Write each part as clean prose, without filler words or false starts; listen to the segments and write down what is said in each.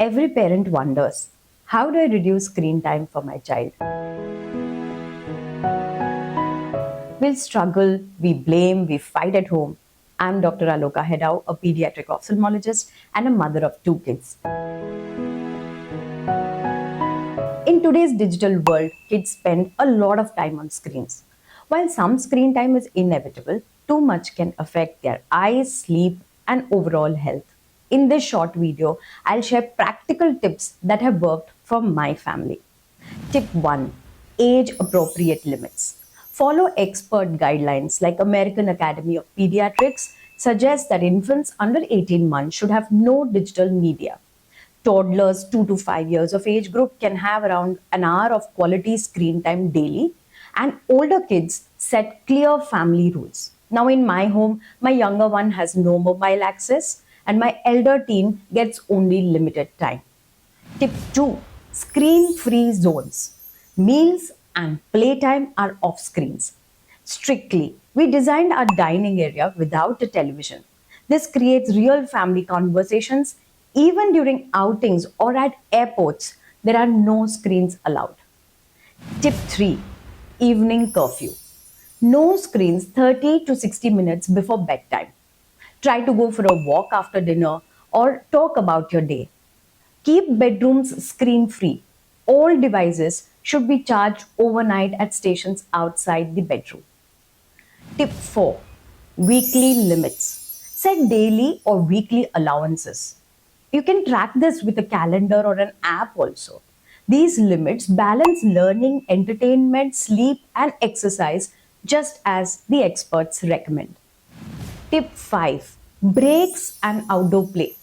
Every parent wonders, how do I reduce screen time for my child? We'll struggle, we blame, we fight at home. I'm Dr. Aloka Hedau, a pediatric ophthalmologist and a mother of 2 kids. In today's digital world, kids spend a lot of time on screens. While some screen time is inevitable, too much can affect their eyes, sleep, and overall health. In this short video, I'll share practical tips that have worked for my family. Tip 1. Age appropriate limits. Follow expert guidelines like American Academy of Pediatrics suggests that infants under 18 months should have no digital media. Toddlers 2 to 5 years of age group can have around an hour of quality screen time daily, and older kids set clear family rules. Now in my home, my younger one has no mobile access and my elder teen gets only limited time. Tip 2. Screen-free zones. Meals and playtime are off screens. Strictly, we designed our dining area without a television. This creates real family conversations. Even during outings or at airports, there are no screens allowed. Tip 3. Evening curfew. No screens 30 to 60 minutes before bedtime. Try to go for a walk after dinner or talk about your day. Keep bedrooms screen-free. All devices should be charged overnight at stations outside the bedroom. Tip 4. Weekly limits. Set daily or weekly allowances. You can track this with a calendar or an app also. These limits balance learning, entertainment, sleep, and exercise just as the experts recommend. Tip 5. Breaks and outdoor play.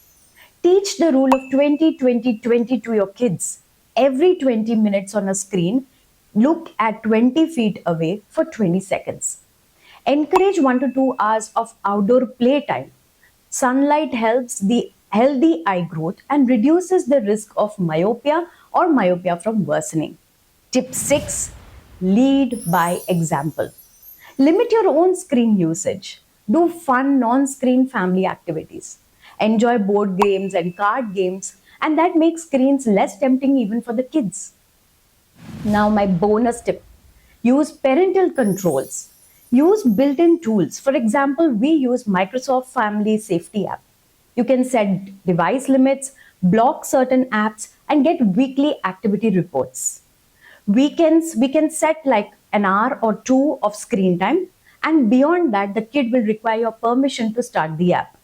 Teach the rule of 20-20-20 to your kids. Every 20 minutes on a screen, look at 20 feet away for 20 seconds. Encourage 1 to 2 hours of outdoor playtime. Sunlight helps the healthy eye growth and reduces the risk of myopia or myopia from worsening. Tip 6. Lead by example. Limit your own screen usage. Do fun non-screen family activities. Enjoy board games and card games, and that makes screens less tempting even for the kids. Now my bonus tip. Use parental controls. Use built-in tools. For example, we use Microsoft Family Safety app. You can set device limits, block certain apps, and get weekly activity reports. Weekends, we can set like an hour or two of screen time, and beyond that, the kid will require your permission to start the app.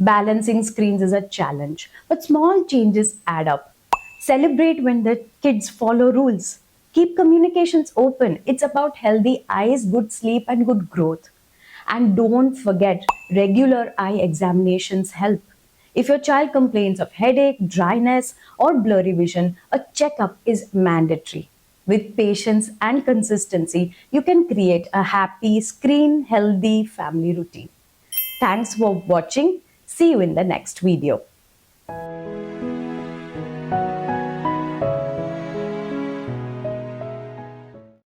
Balancing screens is a challenge, but small changes add up. Celebrate when the kids follow rules. Keep communications open. It's about healthy eyes, good sleep, and good growth. And don't forget, regular eye examinations help. If your child complains of headache, dryness, or blurry vision, a checkup is mandatory. With patience and consistency, you can create a happy, screen-healthy family routine. Thanks for watching. See you in the next video.